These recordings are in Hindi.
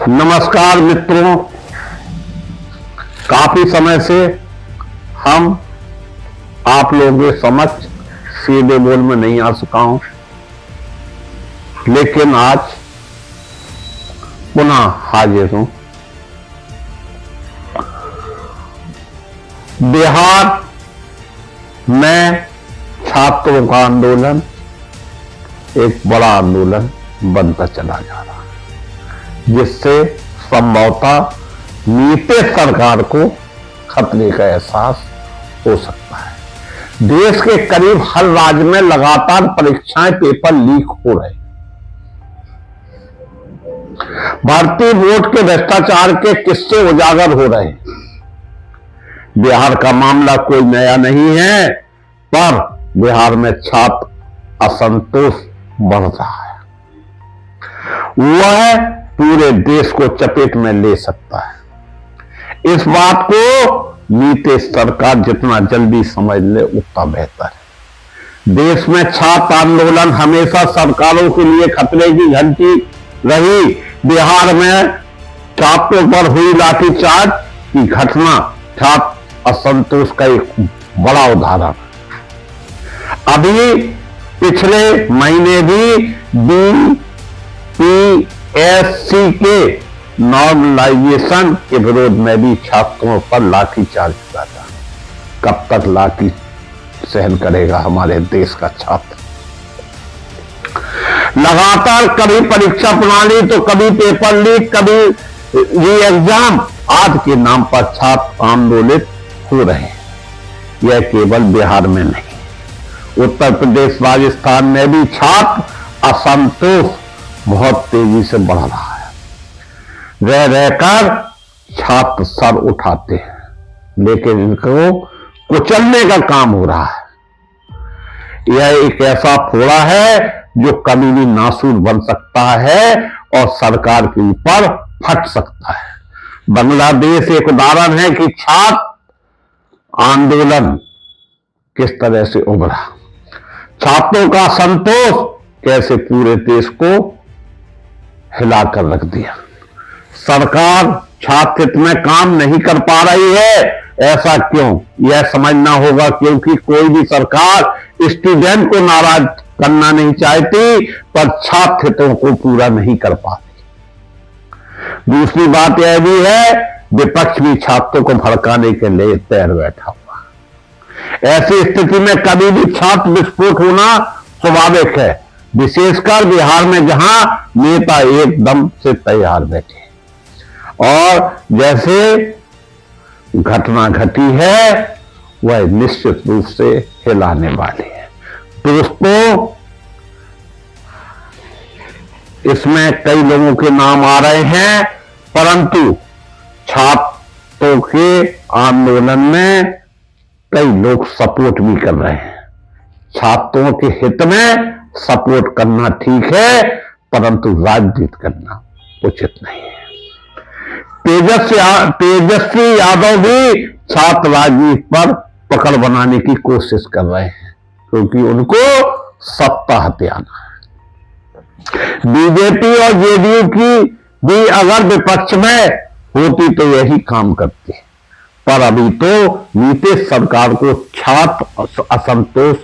नमस्कार मित्रों, काफी समय से हम आप लोगों के समक्ष सीधे बोल में नहीं आ सका हूं, लेकिन आज पुनः हाजिर हूं। बिहार में छात्रों का आंदोलन एक बड़ा आंदोलन बनता चला जा रहा है, जिससे संभवतः नीतीश सरकार को खतरे का एहसास हो सकता है। देश के करीब हर राज्य में लगातार परीक्षाएं, पेपर लीक हो रहे हैं। भारतीय बोर्ड के भ्रष्टाचार के किस्से उजागर हो रहे हैं। बिहार का मामला कोई नया नहीं है, पर बिहार में छात्र असंतोष बढ़ रहा है। वह पूरे देश को चपेट में ले सकता है। इस बात को नीतीश सरकार जितना जल्दी समझ ले उतना बेहतर है। देश में छात्र आंदोलन हमेशा सरकारों के लिए खतरे की घंटी रही। बिहार में छात्रों पर हुई लाठीचार्ज की घटना छात्र असंतोष का एक बड़ा उदाहरण। अभी पिछले महीने भी बीपीएससी के नॉर्मलाइजेशन के विरोध में भी छात्रों पर लाठीचार्ज किया था। कब तक लाठी सहन करेगा हमारे देश का छात्र? लगातार कभी परीक्षा प्रणाली तो कभी पेपर लीक, कभी री एग्जाम आदि के नाम पर छात्र आंदोलित हो रहे हैं। यह केवल बिहार में नहीं, उत्तर प्रदेश, राजस्थान में भी छात्र असंतोष बहुत तेजी से बढ़ रहा है। रह रहकर छात्र सर उठाते हैं, लेकिन इनको कुचलने का काम हो रहा है। यह एक ऐसा फोड़ा है जो कभी भी नासूर बन सकता है और सरकार के ऊपर फट सकता है। बांग्लादेश एक उदाहरण है कि छात्र आंदोलन किस तरह से उभरा। छात्रों का संतोष कैसे पूरे देश को हिलाकर रख दिया। सरकार छात्र हित में काम नहीं कर पा रही है, ऐसा क्यों? यह समझना होगा, क्योंकि कोई भी सरकार स्टूडेंट को नाराज करना नहीं चाहती, पर छात्र हितों को पूरा नहीं कर पाती। दूसरी बात यह भी है, विपक्ष भी छात्रों को भड़काने के लिए तैयार बैठा हुआ। ऐसी स्थिति में कभी भी छात्र विस्फोट होना स्वाभाविक है, विशेषकर बिहार में जहां नेता एकदम से तैयार बैठे और जैसे घटना घटी है वह निश्चित रूप से हिलाने वाली है। दोस्तों, इसमें कई लोगों के नाम आ रहे हैं, परंतु छात्रों के आंदोलन में कई लोग सपोर्ट भी कर रहे हैं। छात्रों के हित में सपोर्ट करना ठीक है, परंतु राजनीति करना उचित नहीं है। तेजस्वी यादव भी छात्र राजनीति पर पकड़ बनाने की कोशिश कर रहे हैं, क्योंकि उनको सत्ता हथियाना है। बीजेपी और जेडीयू की भी अगर विपक्ष में होती तो यही काम करती, पर अभी तो नीतीश सरकार को छात्र असंतोष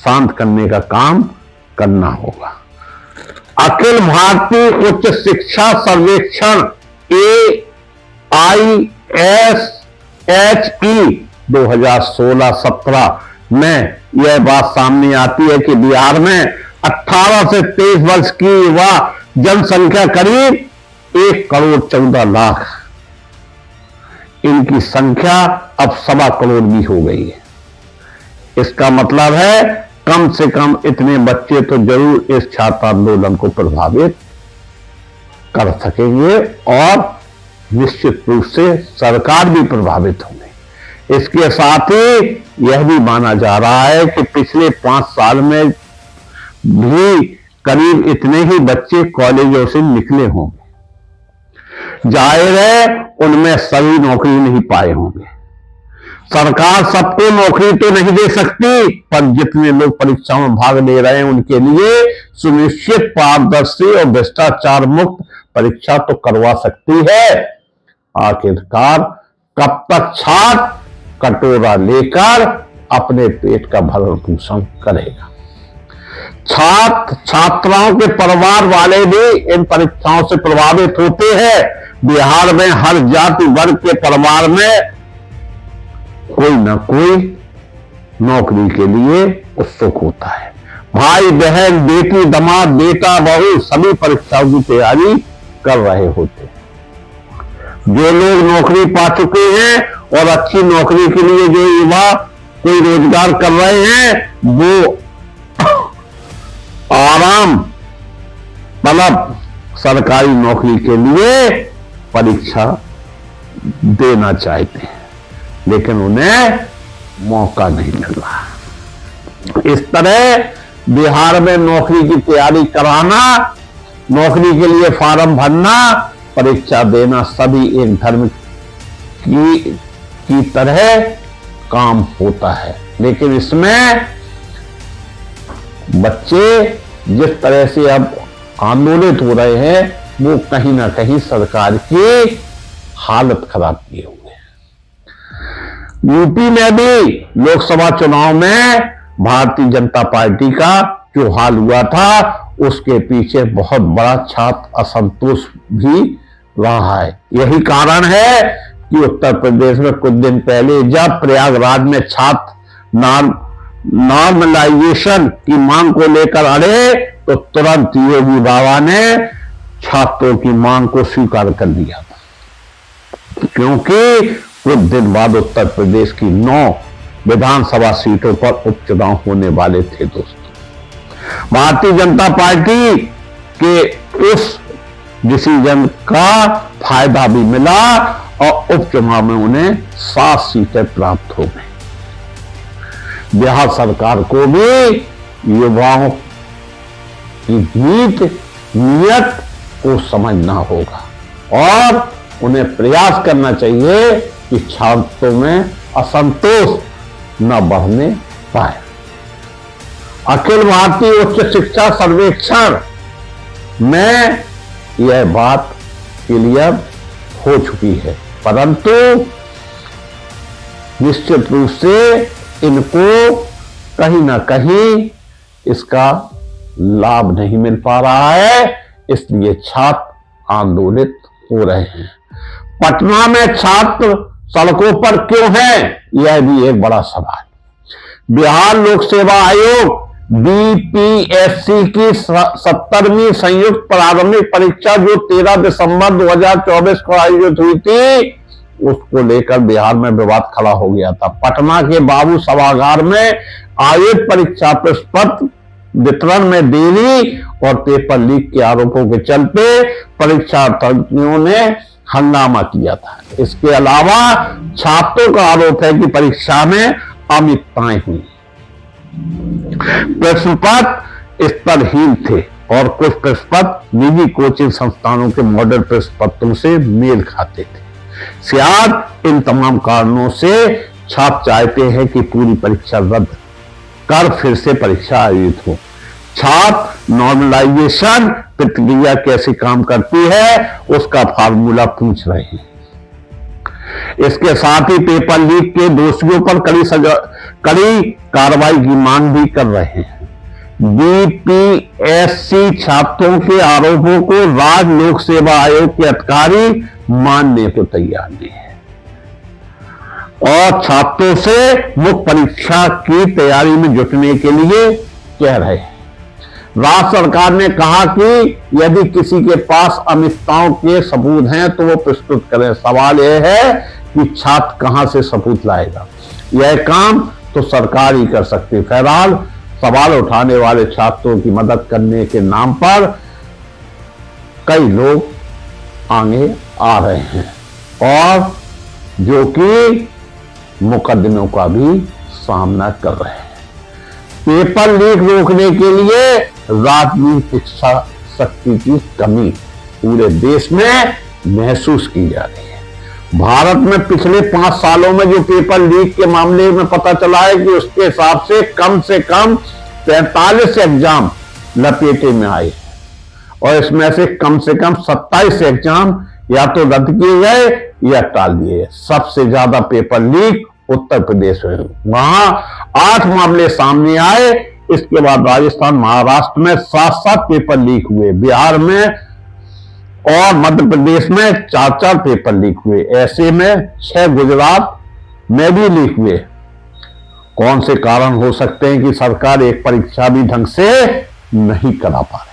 शांत करने का काम करना होगा। अखिल भारतीय उच्च शिक्षा सर्वेक्षण AISHE 2016-17 में यह बात सामने आती है कि बिहार में 18 से 23 वर्ष की युवा जनसंख्या करीब 1,14,00,000। इनकी संख्या अब 1.25 करोड़ भी हो गई है। इसका मतलब है कम से कम इतने बच्चे तो जरूर इस छात्र आंदोलन को प्रभावित कर सकेंगे और निश्चित रूप से सरकार भी प्रभावित होंगे। इसके साथ ही यह भी माना जा रहा है कि पिछले 5 साल में भी करीब इतने ही बच्चे कॉलेजों से निकले होंगे। जाहिर है उनमें सभी नौकरी नहीं पाए होंगे। सरकार सबको नौकरी तो नहीं दे सकती, पर जितने लोग परीक्षाओं में भाग ले रहे हैं उनके लिए सुनिश्चित, पारदर्शी और भ्रष्टाचार मुक्त परीक्षा तो करवा सकती है, आखिरकार कब तक छात्र कटोरा लेकर अपने पेट का भरण पोषण करेगा। छात्र छात्राओं के परिवार वाले भी इन परीक्षाओं से प्रभावित होते हैं। बिहार में हर जाति वर्ग के परिवार में कोई ना कोई नौकरी के लिए उत्सुक होता है। भाई बहन, बेटी दामाद, बेटा बहू सभी परीक्षाओं की तैयारी कर रहे होते हैं। जो लोग नौकरी पा चुके हैं और अच्छी नौकरी के लिए जो युवा कोई रोजगार कर रहे हैं, वो आराम तलब सरकारी नौकरी के लिए परीक्षा देना चाहते हैं, लेकिन उन्हें मौका नहीं मिल रहा। इस तरह बिहार में नौकरी की तैयारी कराना, नौकरी के लिए फॉर्म भरना, परीक्षा देना सभी एक धर्म की तरह काम होता है। लेकिन इसमें बच्चे जिस तरह से अब आंदोलित हो रहे हैं, वो कहीं ना कहीं सरकार की हालत खराब किए हुए हैं। यूपी में भी लोकसभा चुनाव में भारतीय जनता पार्टी का जो हाल हुआ था, उसके पीछे बहुत बड़ा छात्र असंतोष भी रहा है। यही कारण है कि उत्तर प्रदेश में कुछ दिन पहले जब प्रयागराज में छात्र नॉर्मलाइजेशन की मांग को लेकर अड़े, तो तुरंत योगी बाबा ने छात्रों की मांग को स्वीकार कर लिया था, क्योंकि कुछ दिन बाद उत्तर प्रदेश की 9 विधानसभा सीटों पर उपचुनाव होने वाले थे। दोस्तों, भारतीय जनता पार्टी के उस डिसीजन का फायदा भी मिला और उपचुनाव में उन्हें 7 सीटें प्राप्त हो गई। बिहार सरकार को भी युवाओं की नीयत को समझना होगा और उन्हें प्रयास करना चाहिए कि छात्रों में असंतोष न बढ़ने पाए। अखिल भारतीय उच्च शिक्षा सर्वेक्षण में यह बात क्लियर हो चुकी है, परंतु निश्चित रूप से इनको कहीं ना कहीं इसका लाभ नहीं मिल पा रहा है, इसलिए छात्र आंदोलित हो रहे हैं। पटना में छात्र सड़कों पर क्यों हैं, यह भी एक बड़ा सवाल। बिहार लोक सेवा आयोग बीपीएससी की 70वीं संयुक्त प्रारंभिक परीक्षा जो 13 दिसंबर 2024 को आयोजित हुई थी, उसको लेकर बिहार में विवाद खड़ा हो गया था। पटना के बाबू सभागार में आयोजित परीक्षा प्रश्न पत्र वितरण में देरी और पेपर लीक के आरोपों के चलते परीक्षार्थियों ने हंगामा किया था। इसके अलावा छात्रों का आरोप है कि परीक्षा में अनियमितताएं हुई, प्रश्न पत्र स्तरहीन थे और कुछ प्रश्न पत्र निजी कोचिंग संस्थानों के मॉडल प्रश्न पत्रों से मेल खाते थे। शायद इन तमाम कारणों से छात्र चाहते हैं कि पूरी परीक्षा रद्द कर फिर से परीक्षा आयोजित हो। छात्र नॉर्मलाइजेशन प्रक्रिया कैसे काम करती है, उसका फार्मूला पूछ रहे हैं। इसके साथ ही पेपर लीक के दोषियों पर कड़ी कार्रवाई की मांग भी कर रहे हैं। बीपीएससी छात्रों के आरोपों को राज्य लोक सेवा आयोग के अधिकारी मानने को तैयार नहीं है और छात्रों से मुख्य परीक्षा की तैयारी में जुटने के लिए कह रहे हैं। राज्य सरकार ने कहा कि यदि किसी के पास अनियमितताओं के सबूत हैं तो वो प्रस्तुत करें। सवाल यह है कि छात्र कहां से सबूत लाएगा, यह काम तो सरकार ही कर सकती है। फिलहाल सवाल उठाने वाले छात्रों की मदद करने के नाम पर कई लोग आगे आ रहे हैं और जो कि मुकदमों का भी सामना कर रहे हैं। पेपर लीक रोकने के लिए राजनीतिक शक्ति की कमी पूरे देश में महसूस की जा रही है। भारत में पिछले 5 सालों में जो पेपर लीक के मामले में पता चला है कि उसके हिसाब से कम 45 एग्जाम लपेटे में आए और इसमें से कम 27 एग्जाम या तो रद्द किए गए या टाल दिए गए। सबसे ज्यादा पेपर लीक उत्तर प्रदेश में, वहां 8 मामले सामने आए। इसके बाद राजस्थान, महाराष्ट्र में 7 पेपर लीक हुए, बिहार में और मध्य प्रदेश में 4 पेपर लीक हुए, ऐसे में 6 गुजरात में भी लीक हुए। कौन से कारण हो सकते हैं कि सरकार एक परीक्षा भी ढंग से नहीं करा पा रही?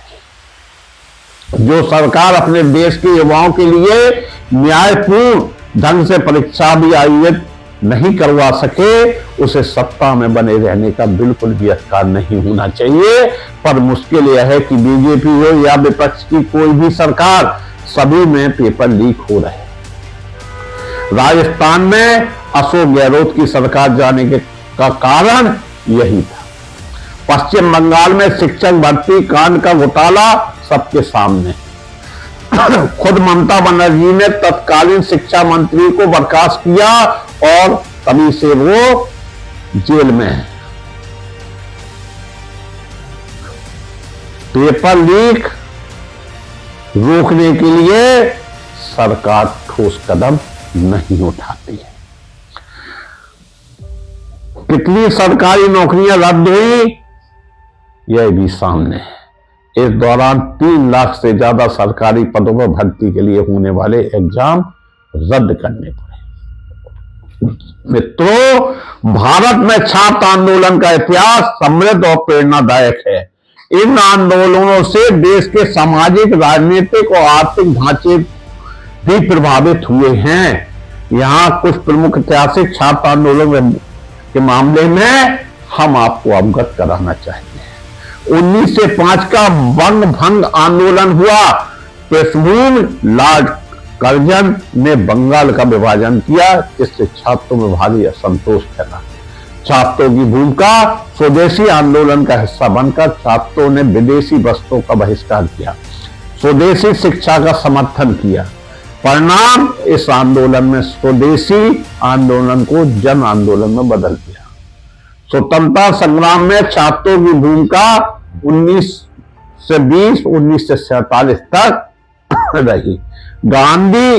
जो सरकार अपने देश के युवाओं के लिए न्यायपूर्ण ढंग से परीक्षा भी आयोजित नहीं करवा सके, उसे सत्ता में बने रहने का बिल्कुल भी अधिकार नहीं होना चाहिए। पर मुश्किल यह है कि बीजेपी हो या विपक्ष की कोई भी सरकार, सभी में पेपर लीक हो रहे हैं। राजस्थान में अशोक गहलोत की सरकार जाने का कारण यही था। पश्चिम बंगाल में शिक्षक भर्ती कांड का घोटाला सबके सामने, खुद ममता बनर्जी ने तत्कालीन शिक्षा मंत्री को बर्खास्त किया और तभी से वो जेल में है। पेपर लीक रोकने के लिए सरकार ठोस कदम नहीं उठाती है। कितनी सरकारी नौकरियां रद्द हुई, यह भी सामने है। इस दौरान 3 लाख से ज्यादा सरकारी पदों पर भर्ती के लिए होने वाले एग्जाम रद्द करने पड़े। मित्रों, भारत में छात्र आंदोलन का इतिहास समृद्ध और प्रेरणादायक है। इन आंदोलनों से देश के सामाजिक, राजनीतिक और आर्थिक ढांचे भी प्रभावित हुए हैं। यहां कुछ प्रमुख ऐतिहासिक छात्र आंदोलन के मामले में हम आपको अवगत कराना चाहते हैं। 1905 का वंग भंग आंदोलन हुआ। पृष्ठभूमि लॉर्ड कर्जन ने बंगाल का विभाजन किया, इससे छात्रों में भारी असंतोष फैला। छात्रों की भूमिका, स्वदेशी आंदोलन का हिस्सा बनकर छात्रों ने विदेशी वस्त्रों का बहिष्कार किया, स्वदेशी शिक्षा का समर्थन किया। परिणाम, इस आंदोलन में स्वदेशी आंदोलन को जन आंदोलन में बदल दिया। स्वतंत्रता संग्राम में छात्रों की भूमिका 1920 1947 तक रही। गांधी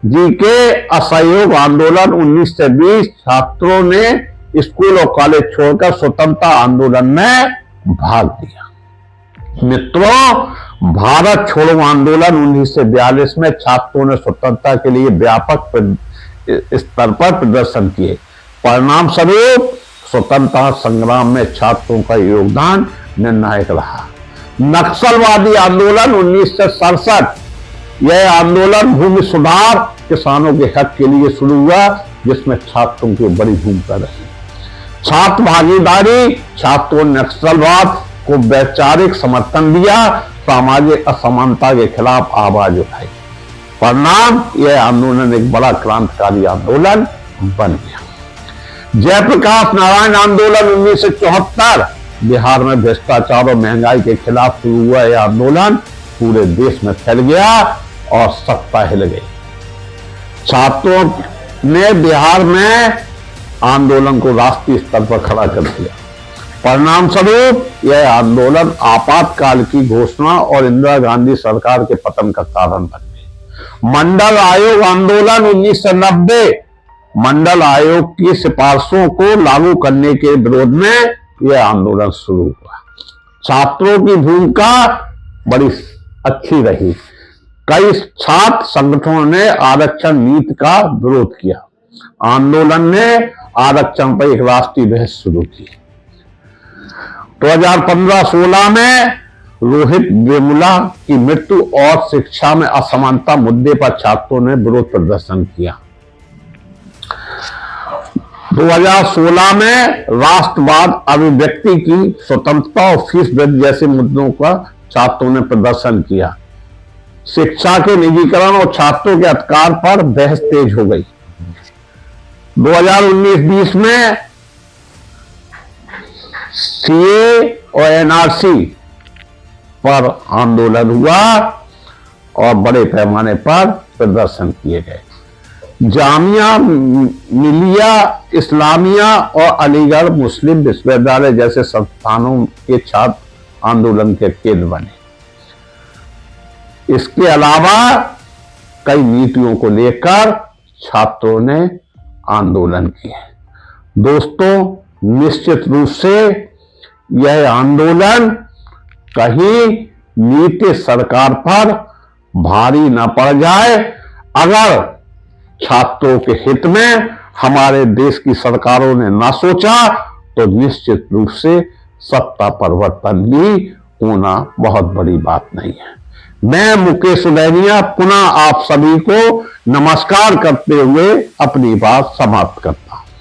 जी के असहयोग आंदोलन 1920 छात्रों ने स्कूल और कॉलेज छोड़कर स्वतंत्रता आंदोलन में भाग लिया। मित्रों, भारत छोड़ो आंदोलन 1942 में छात्रों ने स्वतंत्रता के लिए व्यापक स्तर पर प्रदर्शन किए। परिणाम स्वरूप स्वतंत्रता संग्राम में छात्रों का योगदान निर्णायक रहा। नक्सलवादी आंदोलन 1967, यह आंदोलन भूमि सुधार, किसानों के हक के लिए शुरू हुआ, जिसमें छात्रों की बड़ी भूमिका रही। छात्र भागीदारी, छात्रों ने नक्सलवाद को वैचारिक समर्थन दिया, सामाजिक असमानता के खिलाफ आवाज उठाई। परिणाम, यह आंदोलन एक बड़ा क्रांतिकारी आंदोलन बन गया। जयप्रकाश नारायण आंदोलन 1974, बिहार में भ्रष्टाचार और महंगाई के खिलाफ शुरू हुआ यह आंदोलन पूरे देश में फैल गया और सत्ता हिल गई। छात्रों ने बिहार में आंदोलन को राष्ट्रीय स्तर पर खड़ा कर दिया। परिणाम स्वरूप यह आंदोलन आपातकाल की घोषणा और इंदिरा गांधी सरकार के पतन का कारण बन गई। मंडल आयोग आंदोलन 1990, मंडल आयोग की सिफारिशों को लागू करने के विरोध में यह आंदोलन शुरू हुआ। छात्रों की भूमिका बड़ी अच्छी रही। कई छात्र संगठनों ने आरक्षण नीति का विरोध किया। आंदोलन ने आरक्षण पर एक राष्ट्रीय बहस शुरू की। 2015-16 में रोहित वेमुला की मृत्यु और शिक्षा में असमानता मुद्दे पर छात्रों ने विरोध प्रदर्शन किया। 2016 में राष्ट्रवाद, अभिव्यक्ति की स्वतंत्रता और फीस वृद्धि जैसे मुद्दों पर छात्रों ने प्रदर्शन किया। शिक्षा के निजीकरण और छात्रों के अधिकार पर बहस तेज हो गई। 2019-20 में सीए और एनआरसी पर आंदोलन हुआ और बड़े पैमाने पर प्रदर्शन किए गए। जामिया मिलिया इस्लामिया और अलीगढ़ मुस्लिम विश्वविद्यालय जैसे संस्थानों के छात्र आंदोलन के केंद्र बने। इसके अलावा कई नीतियों को लेकर छात्रों ने आंदोलन किए। दोस्तों, निश्चित रूप से यह आंदोलन कहीं नीतीश सरकार पर भारी न पड़ जाए। अगर छात्रों के हित में हमारे देश की सरकारों ने ना सोचा तो निश्चित रूप से सत्ता परिवर्तन भी होना बहुत बड़ी बात नहीं है। मैं मुकेश उदैनिया पुनः आप सभी को नमस्कार करते हुए अपनी बात समाप्त करता हूं।